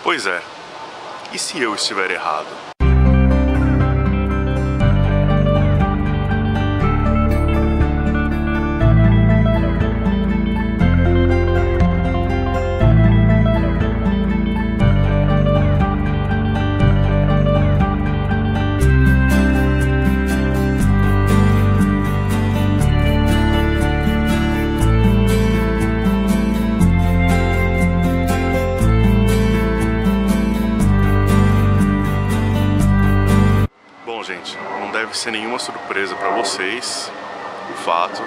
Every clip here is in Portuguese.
Pois é, e se eu estiver errado? Gente, não deve ser nenhuma surpresa para vocês o fato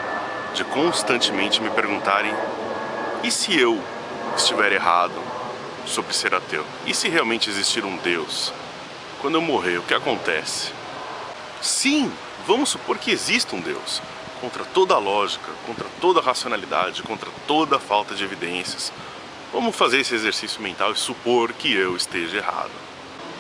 de constantemente me perguntarem: e se eu estiver errado sobre ser ateu? E se realmente existir um Deus? Quando eu morrer, o que acontece? Sim, vamos supor que exista um Deus. Contra toda a lógica, contra toda a racionalidade, contra toda a falta de evidências. Vamos fazer esse exercício mental e supor que eu esteja errado.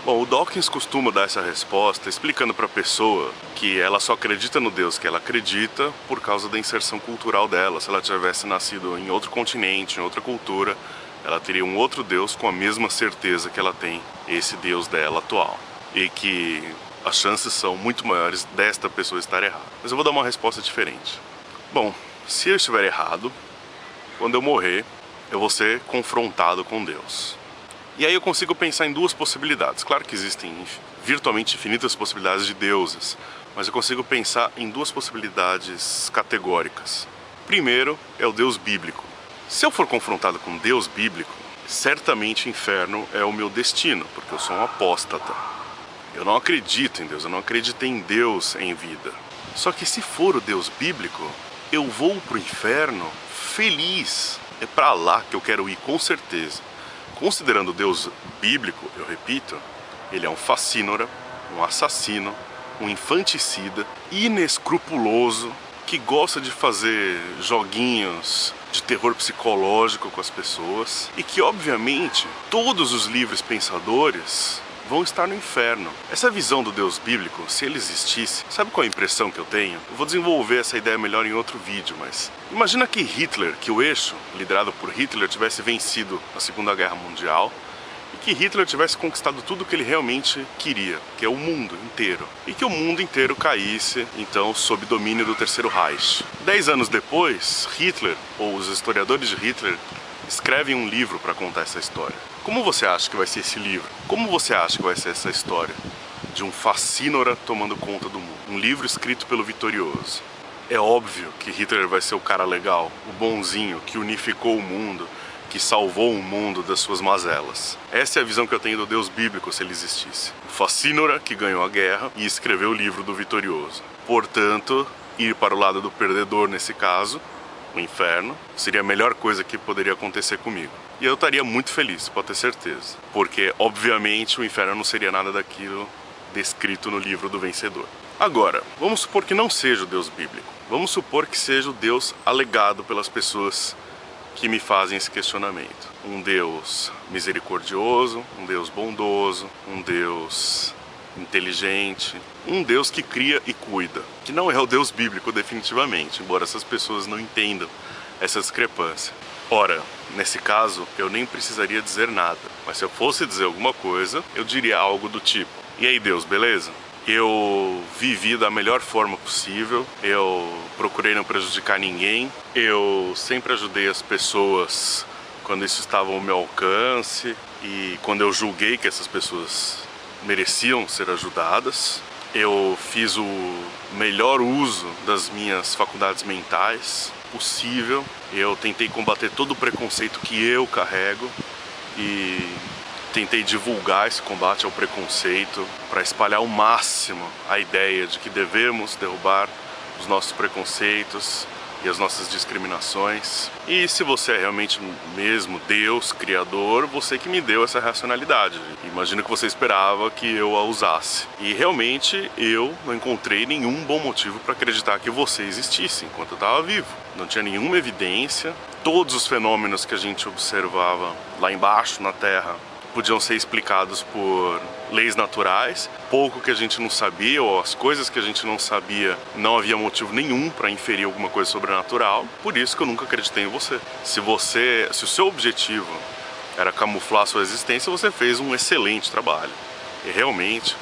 Bom, o Dawkins costuma dar essa resposta explicando para a pessoa que ela só acredita no Deus que ela acredita por causa da inserção cultural dela. Se ela tivesse nascido em outro continente, em outra cultura, ela teria um outro Deus com a mesma certeza que ela tem esse Deus dela atual. E que as chances são muito maiores desta pessoa estar errada. Mas eu vou dar uma resposta diferente. Bom, se eu estiver errado, quando eu morrer, eu vou ser confrontado com Deus. E aí eu consigo pensar em duas possibilidades. Claro que existem virtualmente infinitas possibilidades de deuses, mas eu consigo pensar em duas possibilidades categóricas. Primeiro é o Deus bíblico. Se eu for confrontado com Deus bíblico, certamente o inferno é o meu destino, porque eu sou um apóstata. Eu não acredito em Deus, eu não acreditei em Deus em vida. Só que se for o Deus bíblico, eu vou pro inferno feliz. É pra lá que eu quero ir, com certeza. Considerando o Deus bíblico, eu repito, ele é um facínora, um assassino, um infanticida, inescrupuloso, que gosta de fazer joguinhos de terror psicológico com as pessoas e que, obviamente, todos os livres pensadores vão estar no inferno. Essa visão do Deus bíblico, se ele existisse, sabe qual é a impressão que eu tenho? Eu vou desenvolver essa ideia melhor em outro vídeo, mas imagina que Hitler, que o eixo, liderado por Hitler, tivesse vencido a Segunda Guerra Mundial e que Hitler tivesse conquistado tudo o que ele realmente queria, que é o mundo inteiro, e que o mundo inteiro caísse, então, sob domínio do Terceiro Reich. 10 anos depois, Hitler, ou os historiadores de Hitler, escrevem um livro para contar essa história. Como você acha que vai ser esse livro? Como você acha que vai ser essa história de um facínora tomando conta do mundo? Um livro escrito pelo vitorioso. É óbvio que Hitler vai ser o cara legal, o bonzinho, que unificou o mundo, que salvou o mundo das suas mazelas. Essa é a visão que eu tenho do Deus bíblico se ele existisse. O facínora que ganhou a guerra e escreveu o livro do vitorioso. Portanto, ir para o lado do perdedor nesse caso, o inferno, seria a melhor coisa que poderia acontecer comigo. E eu estaria muito feliz, pode ter certeza. Porque, obviamente, o inferno não seria nada daquilo descrito no livro do vencedor. Agora, vamos supor que não seja o Deus bíblico. Vamos supor que seja o Deus alegado pelas pessoas que me fazem esse questionamento. Um Deus misericordioso, um Deus bondoso, um Deus inteligente, um Deus que cria e cuida, que não é o Deus bíblico definitivamente, embora essas pessoas não entendam essa discrepância. Ora, nesse caso, eu nem precisaria dizer nada, mas se eu fosse dizer alguma coisa, eu diria algo do tipo: e aí Deus, beleza? Eu vivi da melhor forma possível, eu procurei não prejudicar ninguém, eu sempre ajudei as pessoas quando isso estava ao meu alcance e quando eu julguei que essas pessoas mereciam ser ajudadas. Eu fiz o melhor uso das minhas faculdades mentais possível. Eu tentei combater todo o preconceito que eu carrego e tentei divulgar esse combate ao preconceito para espalhar ao máximo a ideia de que devemos derrubar os nossos preconceitos e as nossas discriminações. E se você é realmente mesmo Deus, Criador, você que me deu essa racionalidade. Imagino que você esperava que eu a usasse. E realmente eu não encontrei nenhum bom motivo para acreditar que você existisse enquanto eu estava vivo. Não tinha nenhuma evidência. Todos os fenômenos que a gente observava lá embaixo na Terra podiam ser explicados por leis naturais. Pouco que a gente não sabia, ou as coisas que a gente não sabia, não havia motivo nenhum para inferir alguma coisa sobrenatural. Por isso que eu nunca acreditei em você. Se o seu objetivo era camuflar sua existência, você fez um excelente trabalho. E realmente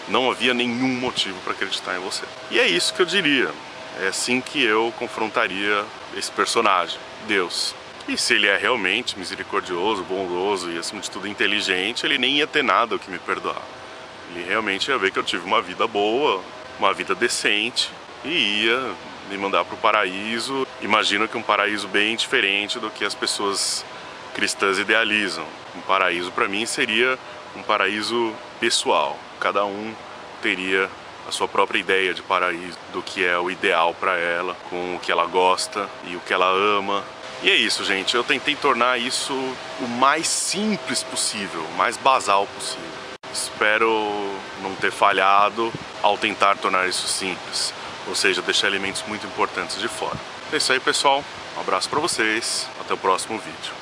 não havia nenhum motivo para acreditar em você. E é isso que eu diria. É assim que eu confrontaria esse personagem, Deus. E se ele é realmente misericordioso, bondoso e acima de tudo inteligente, ele nem ia ter nada o que me perdoar. Ele realmente ia ver que eu tive uma vida boa, uma vida decente e ia me mandar para o paraíso. Imagino que um paraíso bem diferente do que as pessoas cristãs idealizam. Um paraíso para mim seria um paraíso pessoal. Cada um teria a sua própria ideia de paraíso, do que é o ideal para ela, com o que ela gosta e o que ela ama. E é isso, gente. Eu tentei tornar isso o mais simples possível, o mais basal possível. Espero não ter falhado ao tentar tornar isso simples, ou seja, deixar elementos muito importantes de fora. É isso aí, pessoal. Um abraço para vocês. Até o próximo vídeo.